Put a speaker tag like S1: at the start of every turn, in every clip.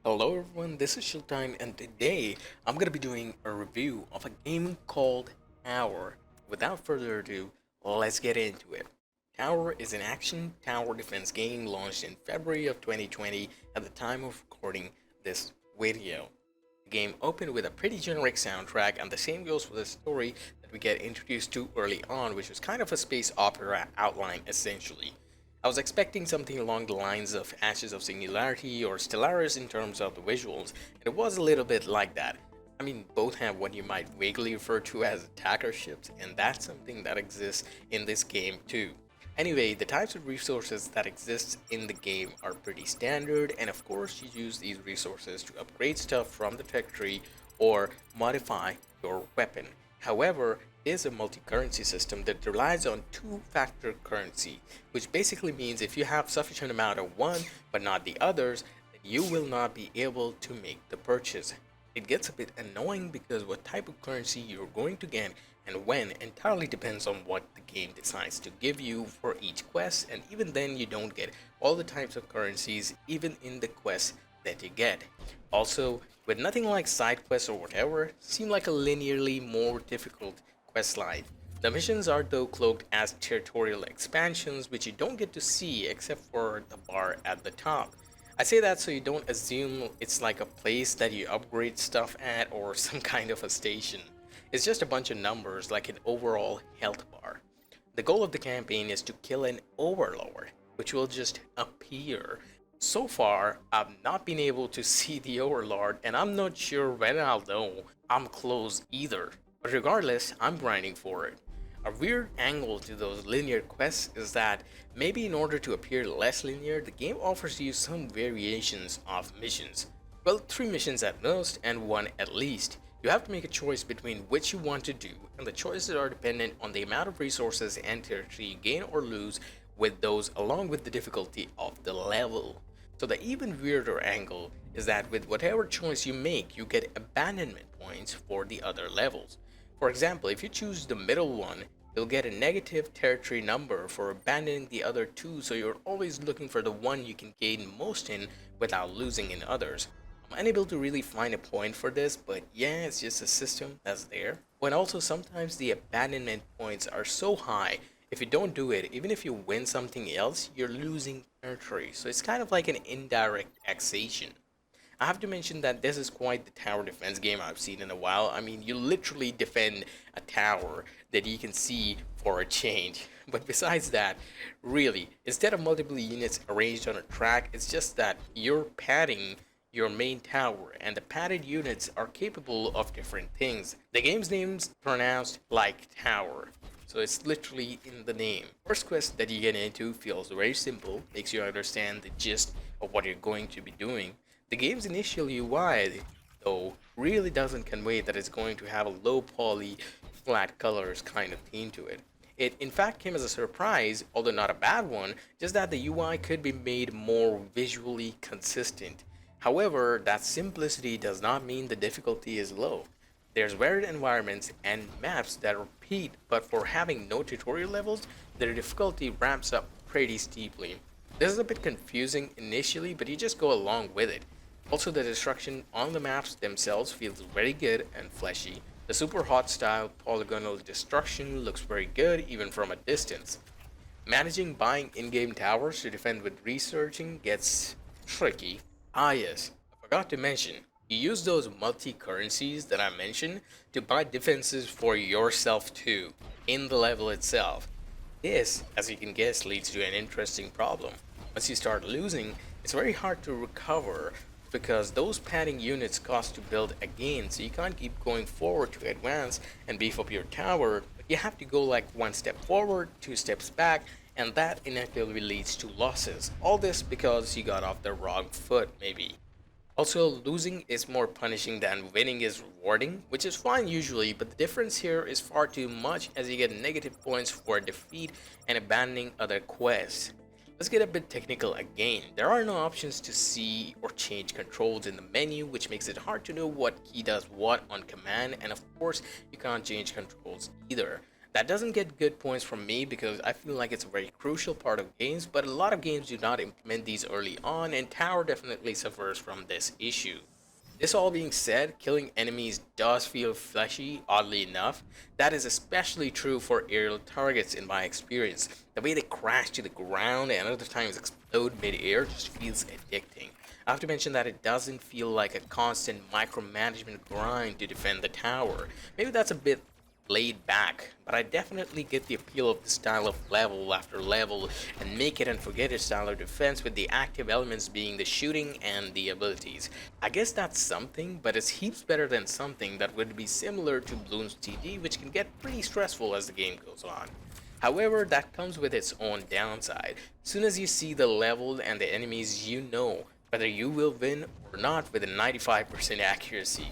S1: Hello everyone, this is ChillTyme and today I'm going to be doing a review of a game called Taur. Without further ado, let's get into it. Taur is an action tower defense game launched in February of 2020 at the time of recording this video. The game opened with a pretty generic soundtrack, and the same goes for the story that we get introduced to early on, which was kind of a space opera outline essentially. I was expecting something along the lines of Ashes of Singularity or Stellaris in terms of the visuals, and it was a little bit like that. I mean, both have what you might vaguely refer to as attacker ships, and that's something that exists in this game too. Anyway, the types of resources that exist in the game are pretty standard, and of course you use these resources to upgrade stuff from the tech tree or modify your weapon. However, it is a multi-currency system that relies on two-factor currency, which basically means if you have sufficient amount of one but not the others, then you will not be able to make the purchase. It gets a bit annoying because what type of currency you're going to get and when entirely depends on what the game decides to give you for each quest, and even then you don't get all the types of currencies even in the quests that you get. Also, with nothing like side quests or whatever, seem like a linearly more difficult quest line. The missions are though cloaked as territorial expansions, which you don't get to see except for the bar at the top. I say that so you don't assume it's like a place that you upgrade stuff at or some kind of a station. It's just a bunch of numbers like an overall health bar. The goal of the campaign is to kill an overlord, which will just appear. So far, I've not been able to see the overlord, and I'm not sure when I'll know I'm close either. But regardless, I'm grinding for it. A weird angle to those linear quests is that maybe in order to appear less linear, the game offers you some variations of missions. Well, 3 missions at most and 1 at least. You have to make a choice between which you want to do, and the choices are dependent on the amount of resources and territory you gain or lose with those, along with the difficulty of the level. So the even weirder angle is that with whatever choice you make, you get abandonment points for the other levels. For example, if you choose the middle one, you'll get a negative territory number for abandoning the other two, so you're always looking for the one you can gain most in without losing in others. I'm unable to really find a point for this, but yeah, it's just a system that's there. When also sometimes the abandonment points are so high, if you don't do it, even if you win something else, you're losing territory, so it's kind of like an indirect taxation. I have to mention that this is quite the tower defense game I've seen in a while. I mean, you literally defend a tower that you can see for a change. But besides that, really, instead of multiple units arranged on a track, it's just that you're padding your main tower, and the padded units are capable of different things. The game's name's pronounced like tower, so it's literally in the name. First quest that you get into feels very simple, makes you understand the gist of what you're going to be doing. The game's initial UI, though, really doesn't convey that it's going to have a low poly, flat colors kind of theme to it. It in fact came as a surprise, although not a bad one, just that the UI could be made more visually consistent. However, that simplicity does not mean the difficulty is low. There's varied environments and maps that repeat, but for having no tutorial levels, their difficulty ramps up pretty steeply. This is a bit confusing initially, but you just go along with it. Also, the destruction on the maps themselves feels very good and fleshy. The super hot style polygonal destruction looks very good even from a distance. Managing buying in-game towers to defend with researching gets tricky. Ah yes, I forgot to mention, you use those multi-currencies that I mentioned to buy defenses for yourself too, in the level itself. This, as you can guess, leads to an interesting problem. Once you start losing, it's very hard to recover because those padding units cost to build again, so you can't keep going forward to advance and beef up your tower, but you have to go like 1 step forward, 2 steps back, and that inevitably leads to losses. All this because you got off the wrong foot, maybe. Also, losing is more punishing than winning is rewarding, which is fine usually, but the difference here is far too much as you get negative points for defeat and abandoning other quests. Let's get a bit technical again. There are no options to see or change controls in the menu, which makes it hard to know what key does what on command, and of course, you can't change controls either. That doesn't get good points from me because I feel like it's a very crucial part of games, but a lot of games do not implement these early on, and Tower definitely suffers from this issue. This all being said, killing enemies does feel fleshy, oddly enough. That is especially true for aerial targets in my experience. The way they crash to the ground and other times explode mid-air just feels addicting. I have to mention that it doesn't feel like a constant micromanagement grind to defend the tower. Maybe that's a bit laid back, but I definitely get the appeal of the style of level after level and make it and forget it style of defense, with the active elements being the shooting and the abilities. I guess that's something, but it's heaps better than something that would be similar to Bloons TD, which can get pretty stressful as the game goes on. However, that comes with its own downside. Soon as you see the level and the enemies, you know whether you will win or not with a 95% accuracy.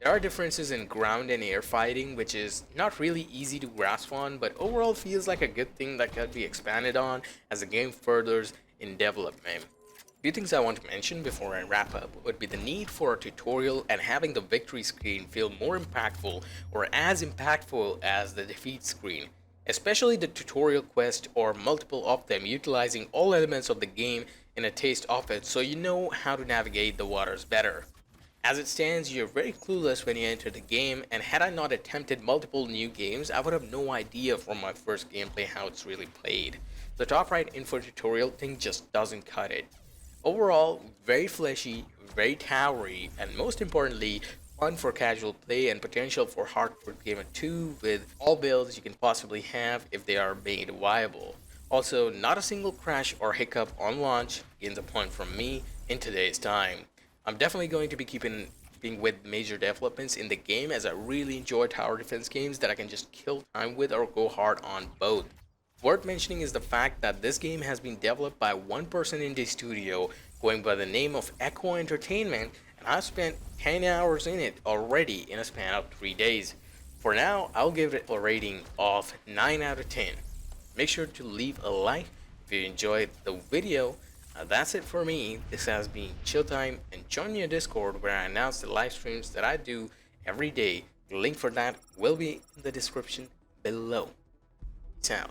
S1: There are differences in ground and air fighting, which is not really easy to grasp on, but overall feels like a good thing that could be expanded on as the game furthers in development. A few things I want to mention before I wrap up would be the need for a tutorial and having the victory screen feel more impactful or as impactful as the defeat screen, especially the tutorial quest or multiple of them utilizing all elements of the game in a taste of it so you know how to navigate the waters better. As it stands, you're very clueless when you enter the game, and had I not attempted multiple new games, I would have no idea from my first gameplay how it's really played. The top right info tutorial thing just doesn't cut it. Overall, very fleshy, very towery, and most importantly, fun for casual play and potential for hardcore gamer 2 with all builds you can possibly have if they are made viable. Also, not a single crash or hiccup on launch gains a point from me in today's time. I'm definitely going to be keeping with major developments in the game as I really enjoy tower defense games that I can just kill time with or go hard on both. Worth mentioning is the fact that this game has been developed by one person in the studio going by the name of Echo Entertainment, and I've spent 10 hours in it already in a span of 3 days. For now, I'll give it a rating of 9 out of 10. Make sure to leave a like if you enjoyed the video. That's it for me. This has been ChillTyme, and join me on Discord where I announce the live streams that I do every day. The link for that will be in the description below. Ciao.